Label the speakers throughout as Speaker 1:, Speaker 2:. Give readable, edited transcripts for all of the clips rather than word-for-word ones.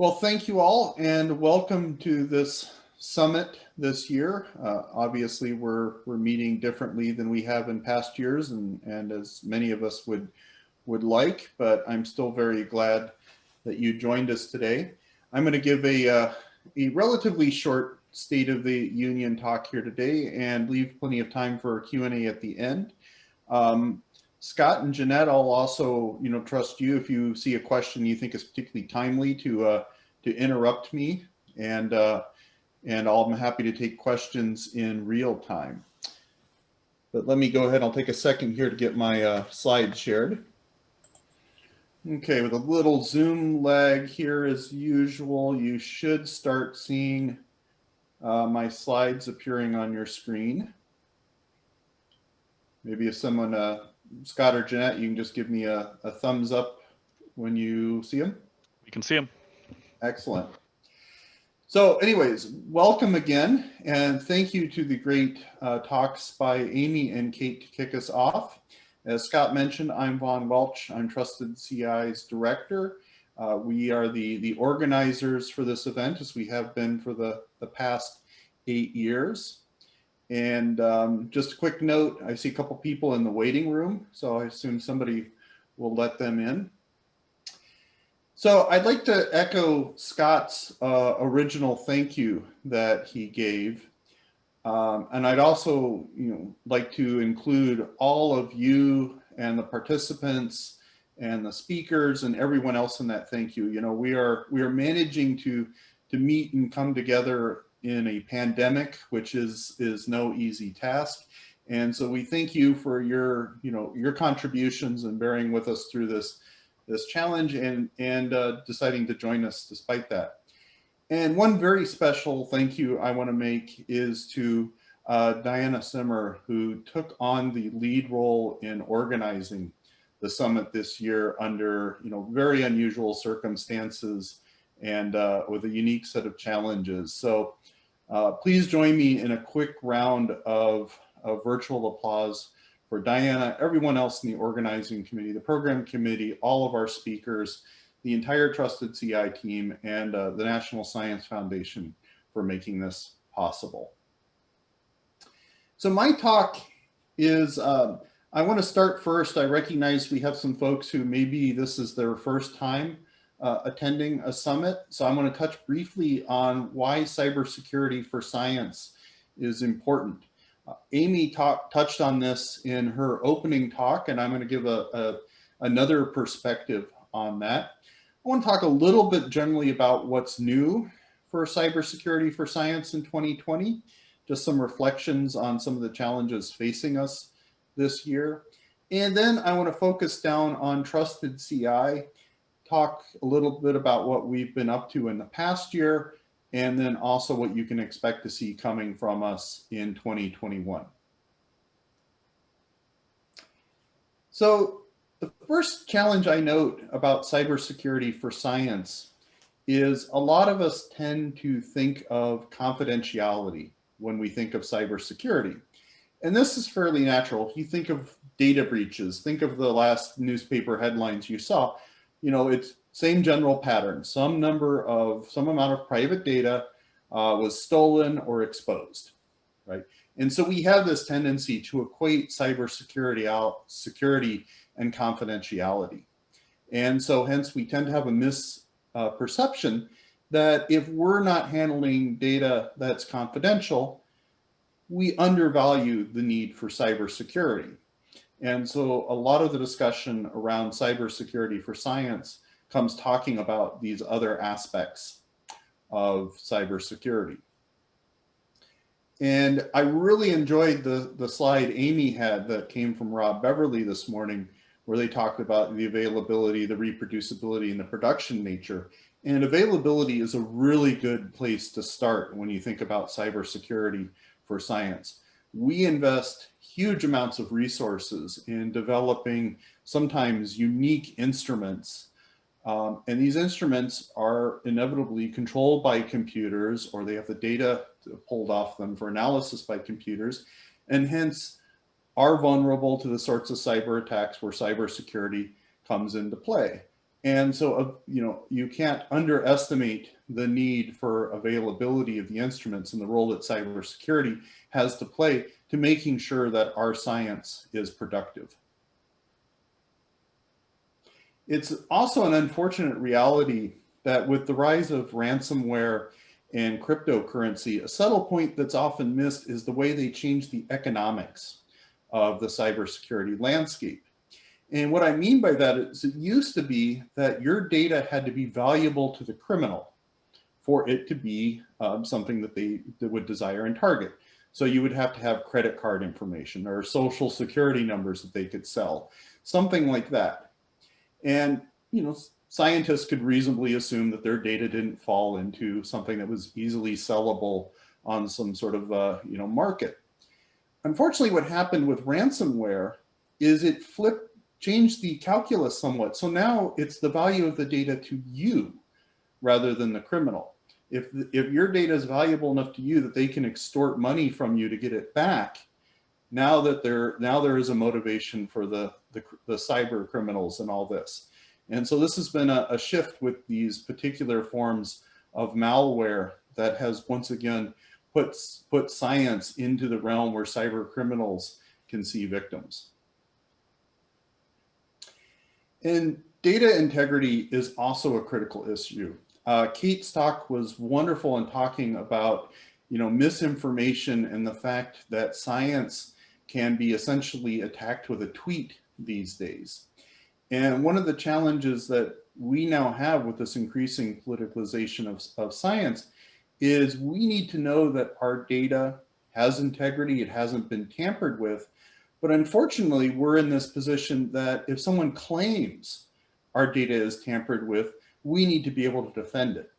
Speaker 1: Well, thank you all and welcome to this summit this year. Obviously, we're meeting differently than we have in past years and as many of us would like, but I'm still very glad that you joined us today. I'm going to give a relatively short State of the Union talk here today and leave plenty of time for Q&A at the end. Scott and Jeanette, I'll also, trust you if you see a question you think is particularly timely to interrupt me, and I'm happy to take questions in real time. But let me go ahead. I'll take a second here to get my slides shared. Okay, with a little Zoom lag here as usual, you should start seeing my slides appearing on your screen. Maybe if someone, Scott or Jeanette, you can just give me a thumbs up when you see them.
Speaker 2: We can see them.
Speaker 1: Excellent. So anyways, welcome again, and thank you to the great talks by Amy and Kate to kick us off. As Scott mentioned, I'm Vaughn Welch. I'm Trusted CI's director. We are the organizers for this event, as we have been for the past 8 years. And just a quick note, I see a couple people in the waiting room, so I assume somebody will let them in. So I'd like to echo Scott's original thank you that he gave. And I'd also like to include all of you and the participants and the speakers and everyone else in that thank you. We are managing to meet and come together in a pandemic, which is no easy task. And so we thank you for your contributions and bearing with us through this challenge and deciding to join us despite that. And one very special thank you I want to make is to Diana Simmer, who took on the lead role in organizing the summit this year under very unusual circumstances and with a unique set of challenges. So please join me in a quick round of virtual applause for Diana, everyone else in the organizing committee, the program committee, all of our speakers, the entire Trusted CI team, and the National Science Foundation for making this possible. So my talk is, I want to start first. I recognize we have some folks who maybe this is their first time attending a summit. So I'm going to touch briefly on why cybersecurity for science is important. Amy touched on this in her opening talk, and I'm going to give another perspective on that. I want to talk a little bit generally about what's new for cybersecurity for science in 2020, just some reflections on some of the challenges facing us this year. And then I want to focus down on Trusted CI, talk a little bit about what we've been up to in the past year, and then also what you can expect to see coming from us in 2021. So the first challenge I note about cybersecurity for science is a lot of us tend to think of confidentiality when we think of cybersecurity. And this is fairly natural. If you think of data breaches, think of the last newspaper headlines you saw, it's same general pattern. Some amount of private data was stolen or exposed, right? And so we have this tendency to equate cybersecurity and confidentiality. And so hence we tend to have a misperception that if we're not handling data that's confidential, we undervalue the need for cybersecurity. And so a lot of the discussion around cybersecurity for science comes talking about these other aspects of cybersecurity. And I really enjoyed the slide Amy had that came from Rob Beverly this morning, where they talked about the availability, the reproducibility, and the production nature. And availability is a really good place to start when you think about cybersecurity for science. We invest huge amounts of resources in developing sometimes unique instruments. And these instruments are inevitably controlled by computers, or they have the data pulled off them for analysis by computers, and hence are vulnerable to the sorts of cyber attacks where cybersecurity comes into play. And so, you can't underestimate the need for availability of the instruments and the role that cybersecurity has to play to making sure that our science is productive. It's also an unfortunate reality that with the rise of ransomware and cryptocurrency, a subtle point that's often missed is the way they change the economics of the cybersecurity landscape. And what I mean by that is it used to be that your data had to be valuable to the criminal for it to be something that they would desire and target. So you would have to have credit card information or social security numbers that they could sell, something like that. And, scientists could reasonably assume that their data didn't fall into something that was easily sellable on some sort of, market. Unfortunately, what happened with ransomware is it changed the calculus somewhat. So now it's the value of the data to you rather than the criminal. If your data is valuable enough to you that they can extort money from you to get it back, now there is a motivation for the cyber criminals and all this. And so this has been a shift with these particular forms of malware that has once again put science into the realm where cyber criminals can see victims. And data integrity is also a critical issue. Kate's talk was wonderful in talking about, misinformation and the fact that science can be essentially attacked with a tweet these days. And one of the challenges that we now have with this increasing politicalization of science is we need to know that our data has integrity, it hasn't been tampered with. But unfortunately, we're in this position that if someone claims our data is tampered with, we need to be able to defend it.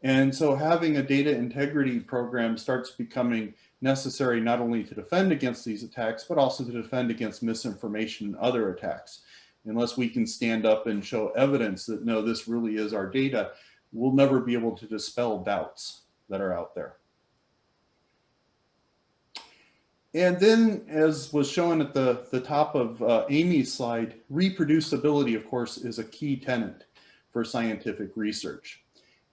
Speaker 1: And so having a data integrity program starts becoming necessary not only to defend against these attacks, but also to defend against misinformation and other attacks. Unless we can stand up and show evidence that, no, this really is our data, we'll never be able to dispel doubts that are out there. And then, as was shown at the top of Amy's slide, reproducibility, of course, is a key tenet for scientific research.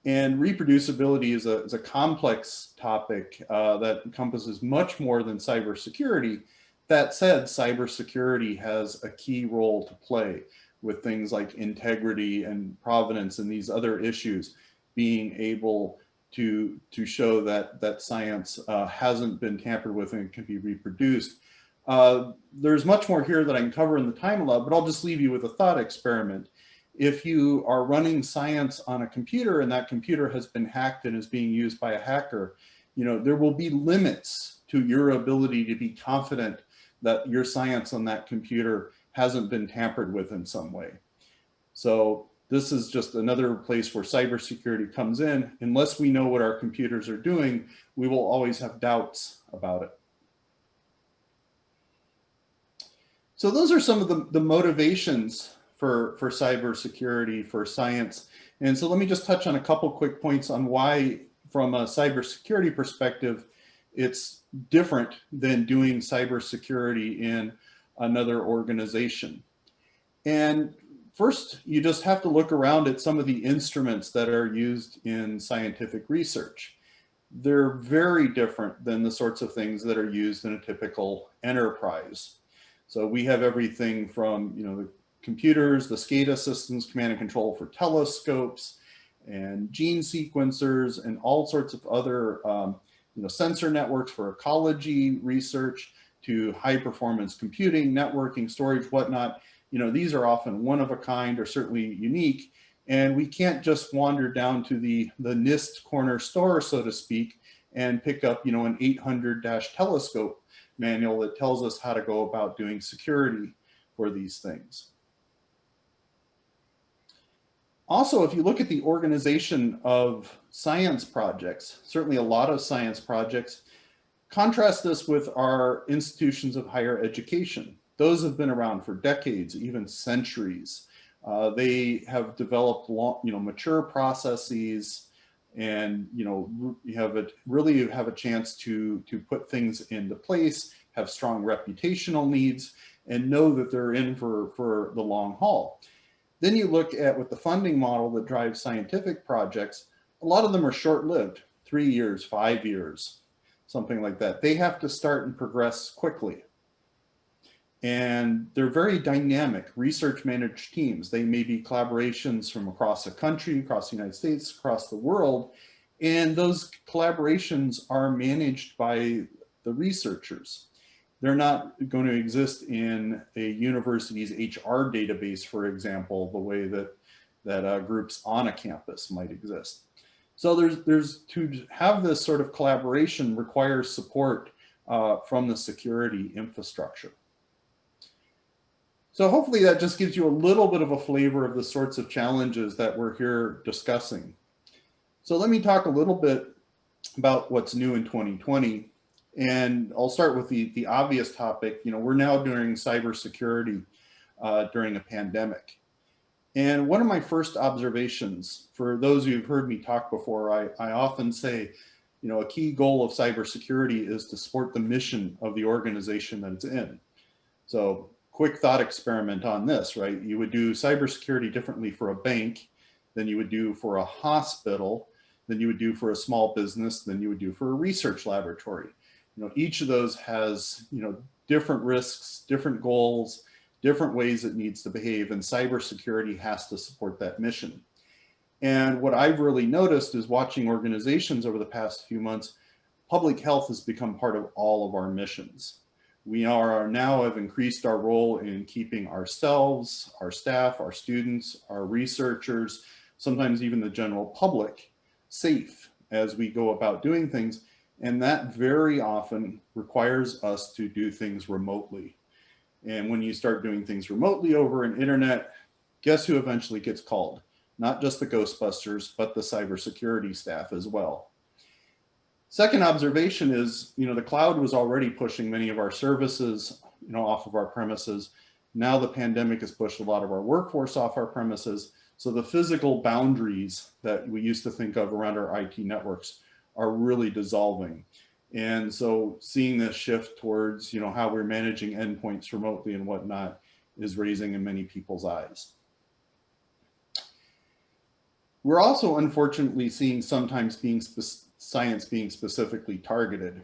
Speaker 1: And reproducibility is a complex topic that encompasses much more than cybersecurity. That said, cybersecurity has a key role to play with things like integrity and provenance and these other issues, being able to show that science hasn't been tampered with and can be reproduced. There's much more here that I can cover in the time allowed, but I'll just leave you with a thought experiment. If you are running science on a computer and that computer has been hacked and is being used by a hacker, there will be limits to your ability to be confident that your science on that computer hasn't been tampered with in some way. So this is just another place where cybersecurity comes in. Unless we know what our computers are doing, we will always have doubts about it. So those are some of the motivations for cybersecurity, for science. And so let me just touch on a couple quick points on why, from a cybersecurity perspective, it's different than doing cybersecurity in another organization. And first, you just have to look around at some of the instruments that are used in scientific research. They're very different than the sorts of things that are used in a typical enterprise. So we have everything from, the computers, the SCADA systems, command and control for telescopes and gene sequencers and all sorts of other sensor networks for ecology research, to high performance computing, networking, storage, whatnot. These are often one of a kind or certainly unique. And we can't just wander down to the NIST corner store, so to speak, and pick up, an 800- telescope manual that tells us how to go about doing security for these things. Also, if you look at the organization of science projects, certainly a lot of science projects, contrast this with our institutions of higher education. Those have been around for decades, even centuries. They have developed mature processes, and you really have a chance to put things into place, have strong reputational needs, and know that they're in for the long haul. Then you look at with the funding model that drives scientific projects, a lot of them are short-lived, 3 years, 5 years, something like that. They have to start and progress quickly. And they're very dynamic, research managed teams. They may be collaborations from across the country, across the United States, across the world. And those collaborations are managed by the researchers. They're not going to exist in a university's HR database, for example, the way that groups on a campus might exist. So there's to have this sort of collaboration requires support from the security infrastructure. So hopefully that just gives you a little bit of a flavor of the sorts of challenges that we're here discussing. So let me talk a little bit about what's new in 2020. And I'll start with the obvious topic. You know, we're now doing cybersecurity during a pandemic. And one of my first observations, for those of you who've heard me talk before, I often say, you know, a key goal of cybersecurity is to support the mission of the organization that it's in. So quick thought experiment on this, right? You would do cybersecurity differently for a bank than you would do for a hospital, than you would do for a small business, than you would do for a research laboratory. You know, each of those has, you know, different risks, different goals, different ways it needs to behave, and cybersecurity has to support that mission. And what I've really noticed is watching organizations over the past few months, public health has become part of all of our missions. We are now have increased our role in keeping ourselves, our staff, our students, our researchers, sometimes even the general public safe as we go about doing things. And that very often requires us to do things remotely. And when you start doing things remotely over an internet, guess who eventually gets called? Not just the Ghostbusters, but the cybersecurity staff as well. Second observation is, you know, the cloud was already pushing many of our services, you know, off of our premises. Now the pandemic has pushed a lot of our workforce off our premises. So the physical boundaries that we used to think of around our IT networks are really dissolving. And so seeing this shift towards, you know, how we're managing endpoints remotely and whatnot is raising in many people's eyes. We're also unfortunately seeing sometimes science being specifically targeted.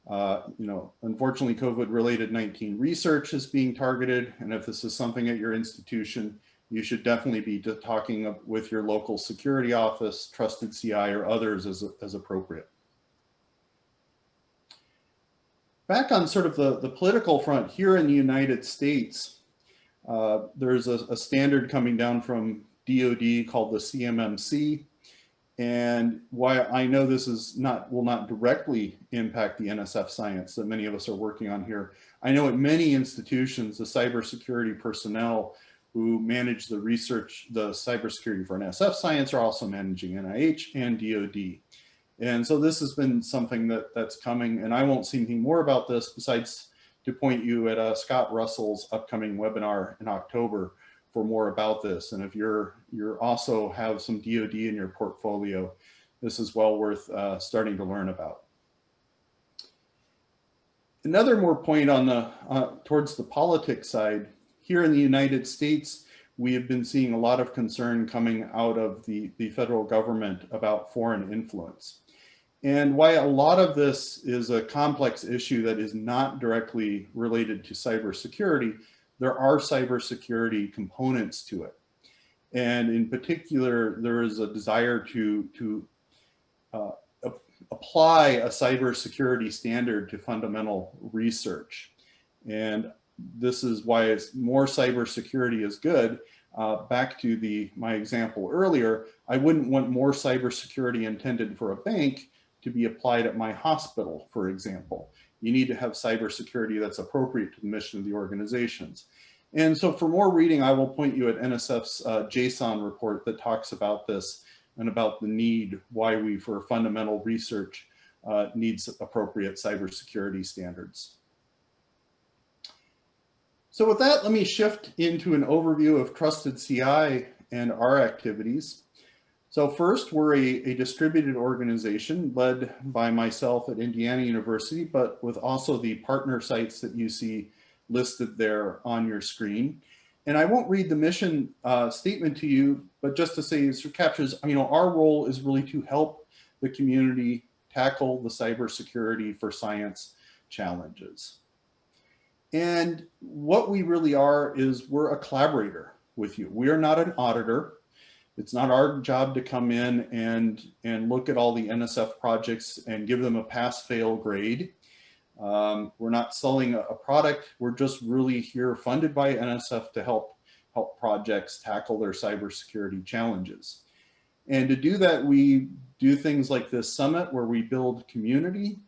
Speaker 1: You know, unfortunately, COVID-19 research is being targeted. And if this is something at your institution, you should definitely be talking with your local security office, trusted CI, or others as appropriate. Back on sort of the political front here in the United States, there's a standard coming down from DoD called the CMMC. And why I know this is will not directly impact the NSF science that many of us are working on here. I know at many institutions, the cybersecurity personnel who manage the research, the cybersecurity for NSF science, are also managing NIH and DoD. And so this has been something that's coming, and I won't say anything more about this besides to point you at Scott Russell's upcoming webinar in October for more about this. And if you're also have some DoD in your portfolio, this is well worth starting to learn about. Another more point on the towards the politics side, here in the United States, we have been seeing a lot of concern coming out of the federal government about foreign influence. And why a lot of this is a complex issue that is not directly related to cybersecurity, there are cybersecurity components to it. And in particular, there is a desire to apply a cybersecurity standard to fundamental research. And this is why it's more cybersecurity is good. Back to my example earlier, I wouldn't want more cybersecurity intended for a bank to be applied at my hospital, for example. You need to have cybersecurity that's appropriate to the mission of the organizations. And so for more reading, I will point you at NSF's JSON report that talks about this and about the need, why we, for fundamental research, needs appropriate cybersecurity standards. So with that, let me shift into an overview of Trusted CI and our activities. So first, we're a distributed organization led by myself at Indiana University, but with also the partner sites that you see listed there on your screen. And I won't read the mission statement to you, but just to say it captures, our role is really to help the community tackle the cybersecurity for science challenges. And what we really are is we're a collaborator with you. We are not an auditor. It's not our job to come in and look at all the NSF projects and give them a pass-fail grade. We're not selling a product. We're just really here funded by NSF to help projects tackle their cybersecurity challenges. And to do that, we do things like this summit where we build community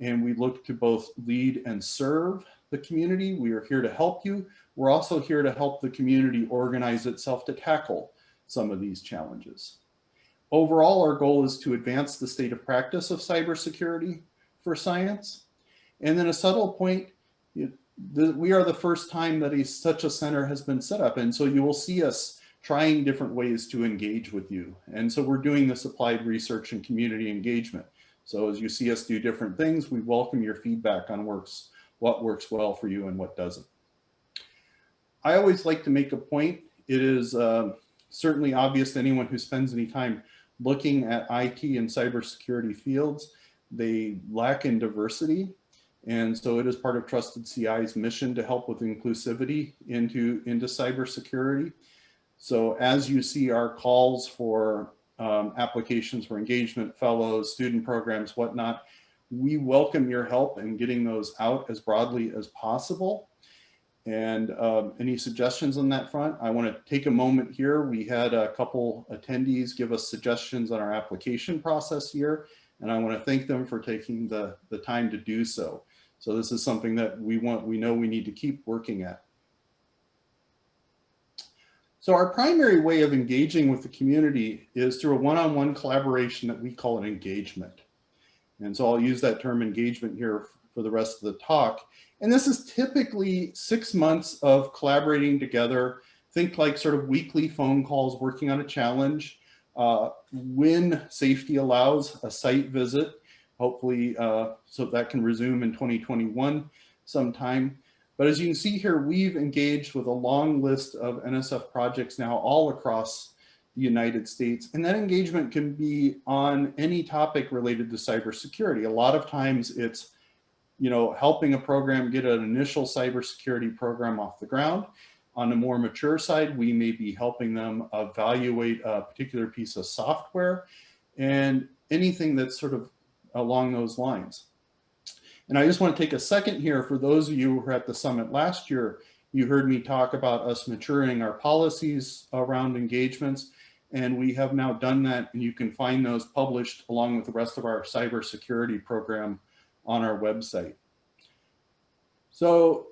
Speaker 1: and we look to both lead and serve the community. We are here to help you. We're also here to help the community organize itself to tackle some of these challenges. Overall, our goal is to advance the state of practice of cybersecurity for science. And then a subtle point, we are the first time that such a center has been set up. And so you will see us trying different ways to engage with you. And so we're doing this applied research and community engagement. So as you see us do different things, we welcome your feedback on what works well for you and what doesn't. I always like to make a point. It is certainly obvious to anyone who spends any time looking at IT and cybersecurity fields, they lack in diversity. And so it is part of Trusted CI's mission to help with inclusivity into cybersecurity. So as you see our calls for applications for engagement, fellows, student programs, whatnot, we welcome your help in getting those out as broadly as possible. And any suggestions on that front? I want to take a moment here. We had a couple attendees give us suggestions on our application process here, and I want to thank them for taking the time to do so. So this is something that we know we need to keep working at. So our primary way of engaging with the community is through a one-on-one collaboration that we call an engagement. And so I'll use that term engagement here for the rest of the talk. And this is typically 6 months of collaborating together. Think like sort of weekly phone calls, working on a challenge. When safety allows, a site visit, hopefully so that can resume in 2021 sometime. But as you can see here, we've engaged with a long list of NSF projects now all across the United States. And that engagement can be on any topic related to cybersecurity. A lot of times it's helping a program get an initial cybersecurity program off the ground. On a more mature side, we may be helping them evaluate a particular piece of software and anything that's sort of along those lines. And I just want to take a second here for those of you who were at the summit last year, you heard me talk about us maturing our policies around engagements, and we have now done that, and you can find those published along with the rest of our cybersecurity program on our website. So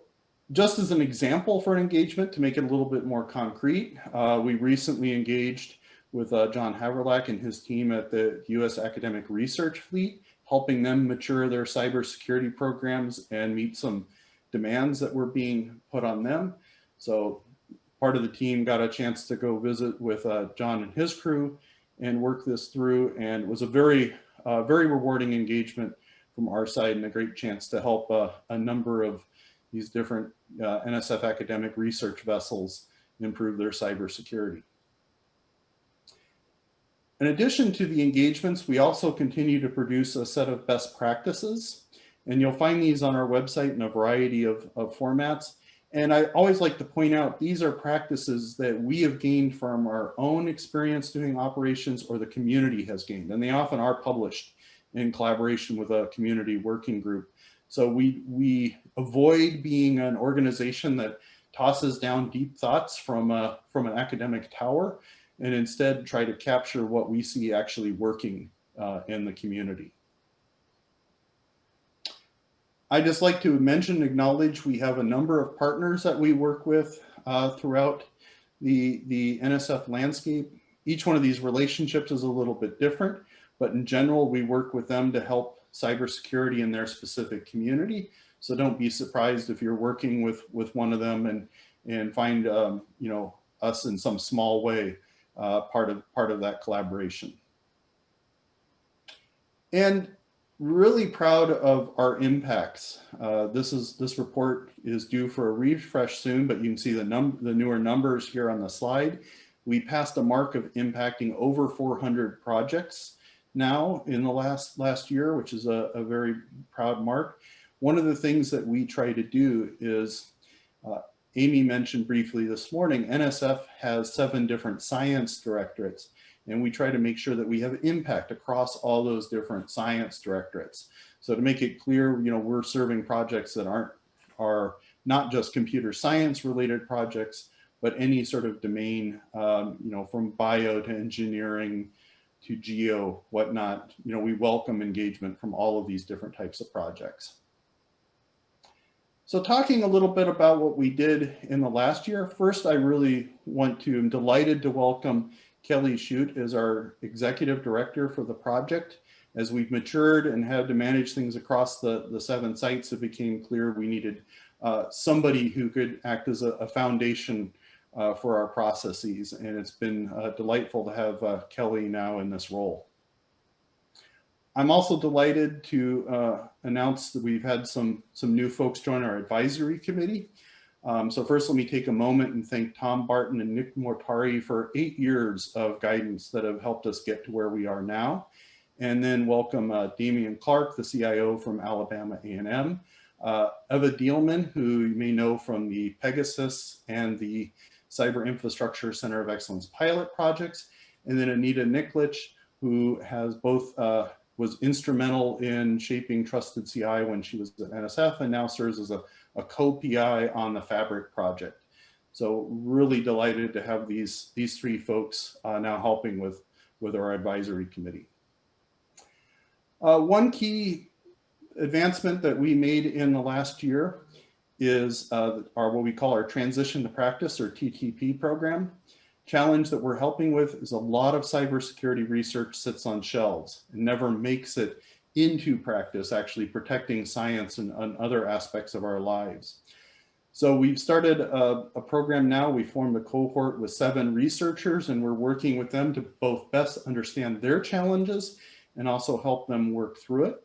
Speaker 1: just as an example for an engagement, to make it a little bit more concrete, we recently engaged with John Haverlack and his team at the U.S. Academic Research Fleet, helping them mature their cybersecurity programs and meet some demands that were being put on them. So part of the team got a chance to go visit with John and his crew and work this through, and it was a very rewarding engagement from our side and a great chance to help a number of these different NSF academic research vessels improve their cybersecurity. In addition to the engagements, we also continue to produce a set of best practices, and you'll find these on our website in a variety of formats. And I always like to point out, these are practices that we have gained from our own experience doing operations or the community has gained, and they often are published in collaboration with a community working group. So we avoid being an organization that tosses down deep thoughts from an academic tower, and instead try to capture what we see actually working in the community. I just like to mention and acknowledge we have a number of partners that we work with throughout the NSF landscape. Each one of these relationships is a little bit different, but in general, we work with them to help cybersecurity in their specific community. So don't be surprised if you're working with one of them and find us in some small way part of that collaboration. And Really proud of our impacts. This report is due for a refresh soon, but you can see the newer numbers here on the slide. We passed a mark of impacting over 400 projects now in the last year, which is a very proud mark. One of the things that we try to do is, Amy mentioned briefly this morning, NSF has 7 different science directorates, and we try to make sure that we have impact across all those different science directorates. So to make it clear, we're serving projects that are not just computer science related projects, but any sort of domain, from bio to engineering to geo, whatnot. We welcome engagement from all of these different types of projects. So talking a little bit about what we did in the last year, first I'm delighted to welcome Kelly Shute as our executive director for the project. As we've matured and had to manage things across the 7 sites, it became clear we needed somebody who could act as a foundation for our processes. And it's been delightful to have Kelly now in this role. I'm also delighted to announce that we've had some new folks join our advisory committee. So first, let me take a moment and thank Tom Barton and Nick Mortari for 8 years of guidance that have helped us get to where we are now. And then welcome Damian Clark, the CIO from Alabama A&M, Eva Dielman, who you may know from the Pegasus and the Cyber Infrastructure Center of Excellence pilot projects, and then Anita Niklich, who has both was instrumental in shaping Trusted CI when she was at NSF and now serves as a co-PI on the Fabric project. So really delighted to have these 3 folks now helping with our advisory committee. One key advancement that we made in the last year is what we call our Transition to Practice, or TTP program. Challenge that we're helping with is a lot of cybersecurity research sits on shelves and never makes it into practice, actually protecting science and other aspects of our lives. So we've started a program now. We formed a cohort with 7 researchers, and we're working with them to both best understand their challenges and also help them work through it.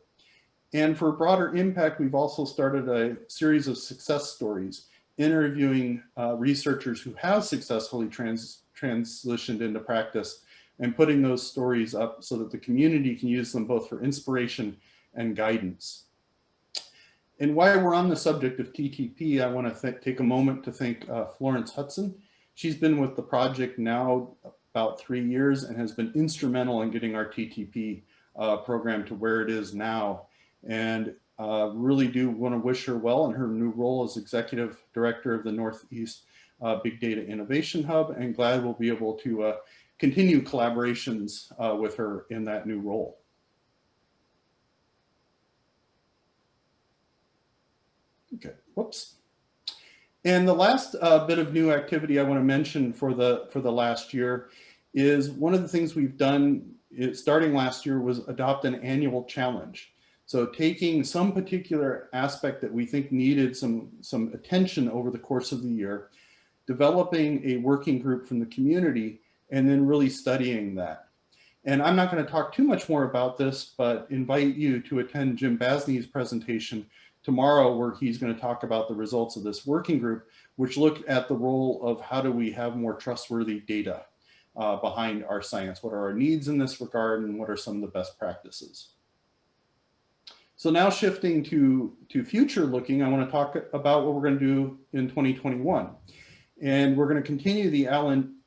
Speaker 1: And for broader impact, we've also started a series of success stories, interviewing researchers who have successfully transitioned into practice and putting those stories up so that the community can use them both for inspiration and guidance. And while we're on the subject of TTP, I want to take a moment to thank Florence Hudson. She's been with the project now about 3 years and has been instrumental in getting our TTP program to where it is now. And really do want to wish her well in her new role as Executive Director of the Northeast Big Data Innovation Hub, and glad we'll be able to continue collaborations with her in that new role. Okay, whoops. And the last bit of new activity I want to mention for the last year is one of the things we've done starting last year was adopt an annual challenge. So taking some particular aspect that we think needed some attention over the course of the year, developing a working group from the community, and then really studying that. And I'm not going to talk too much more about this, but invite you to attend Jim Basney's presentation tomorrow, where he's going to talk about the results of this working group, which looked at the role of how do we have more trustworthy data behind our science, what are our needs in this regard, and what are some of the best practices. So now shifting to future looking, I want to talk about what we're going to do in 2021. And we're going to continue the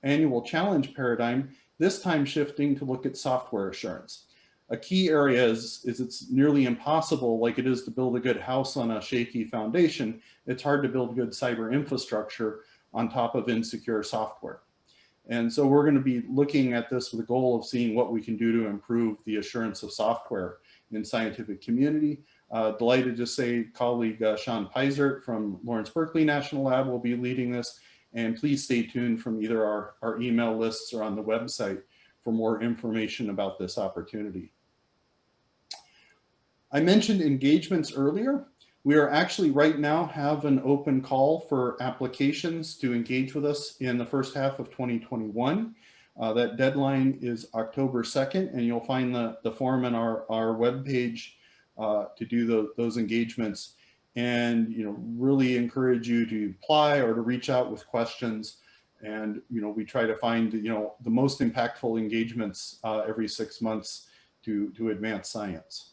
Speaker 1: annual challenge paradigm, this time shifting to look at software assurance. A key area is it's nearly impossible, like it is to build a good house on a shaky foundation. It's hard to build good cyber infrastructure on top of insecure software. And so we're going to be looking at this with the goal of seeing what we can do to improve the assurance of software in scientific community. Delighted to say colleague Sean Peisert from Lawrence Berkeley National Lab will be leading this. And please stay tuned from either our email lists or on the website for more information about this opportunity. I mentioned engagements earlier. We are actually right now have an open call for applications to engage with us in the first half of 2021. That deadline is October 2nd, and you'll find the form on our webpage to do those engagements, and really encourage you to apply or to reach out with questions. And we try to find the most impactful engagements every 6 months to advance science.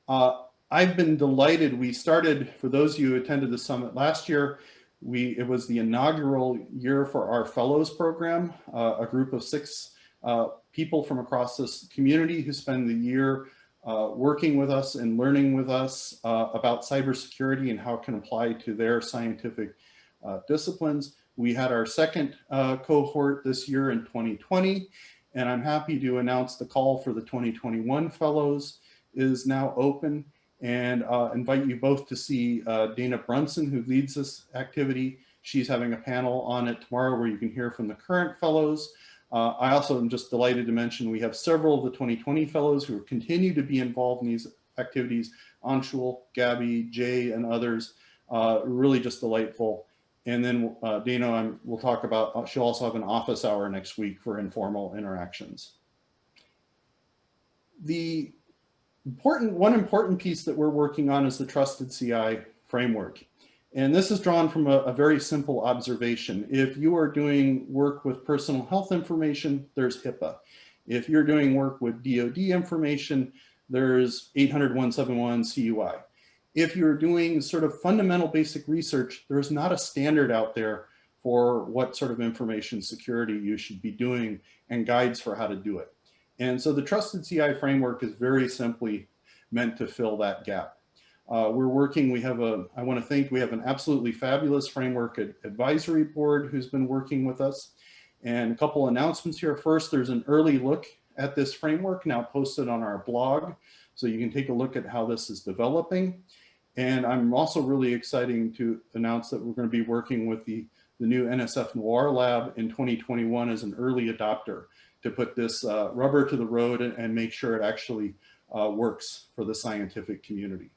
Speaker 1: I've been delighted. We started, for those of you who attended the summit last year, it was the inaugural year for our fellows program, a group of 6 people from across this community who spend the year working with us and learning with us about cybersecurity and how it can apply to their scientific disciplines. We had our second cohort this year in 2020, and I'm happy to announce the call for the 2021 fellows is now open, and invite you both to see Dana Brunson, who leads this activity. She's having a panel on it tomorrow where you can hear from the current fellows. I also am just delighted to mention we have several of the 2020 fellows who continue to be involved in these activities. Anshul, Gabby, Jay, and others, really just delightful. And then Dana, we'll talk about, she'll also have an office hour next week for informal interactions. One important piece that we're working on is the Trusted CI framework. And this is drawn from a very simple observation. If you are doing work with personal health information, there's HIPAA. If you're doing work with DoD information, there's 800-171 CUI. If you're doing sort of fundamental basic research, there's not a standard out there for what sort of information security you should be doing and guides for how to do it. And so the Trusted CI framework is very simply meant to fill that gap. We're working, I want to thank, we have an absolutely fabulous framework advisory board who's been working with us. And a couple announcements here. First, there's an early look at this framework now posted on our blog, so you can take a look at how this is developing. And I'm also really excited to announce that we're going to be working with the new NSF Noir Lab in 2021 as an early adopter to put this rubber to the road and make sure it actually works for the scientific community.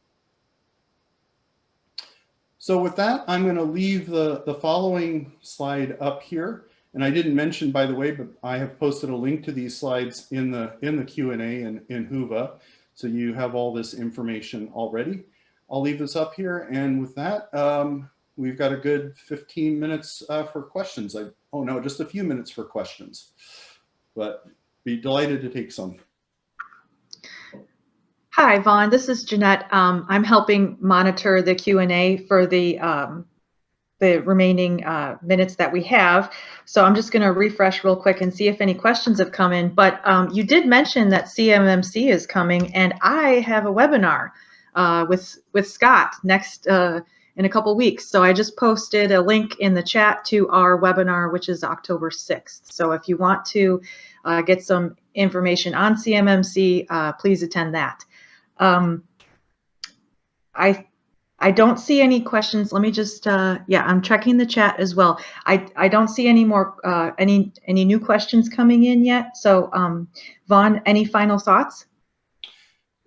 Speaker 1: So with that, I'm going to leave the following slide up here. And I didn't mention, by the way, but I have posted a link to these slides in the Q&A in Whova. So you have all this information already. I'll leave this up here. And with that, we've got a good 15 minutes for questions. Oh no, just a few minutes for questions, but be delighted to take some.
Speaker 2: Hi, Vaughn. This is Jeanette. I'm helping monitor the Q&A for the remaining minutes that we have. So I'm just going to refresh real quick and see if any questions have come in. But you did mention that CMMC is coming, and I have a webinar with Scott next in a couple weeks. So I just posted a link in the chat to our webinar, which is October 6th. So if you want to get some information on CMMC, please attend that. I don't see any questions. Let me just, yeah, I'm checking the chat as well. I don't see any more, any new questions coming in yet. So Vaughn, any final thoughts?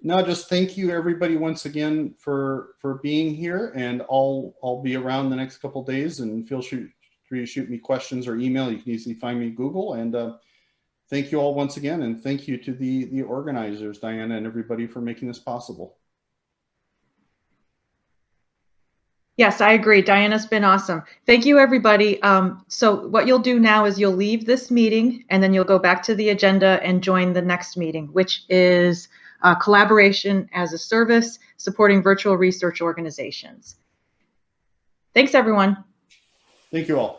Speaker 1: No, just thank you everybody once again for being here, and I'll be around the next couple days, and feel free to shoot me questions or email. You can easily find me Google, and thank you all once again, and thank you to the organizers, Diana, and everybody for making this possible.
Speaker 2: Yes, I agree. Diana's been awesome. Thank you, everybody. So what you'll do now is you'll leave this meeting, and then you'll go back to the agenda and join the next meeting, which is collaboration as a service, supporting virtual research organizations. Thanks, everyone.
Speaker 1: Thank you all.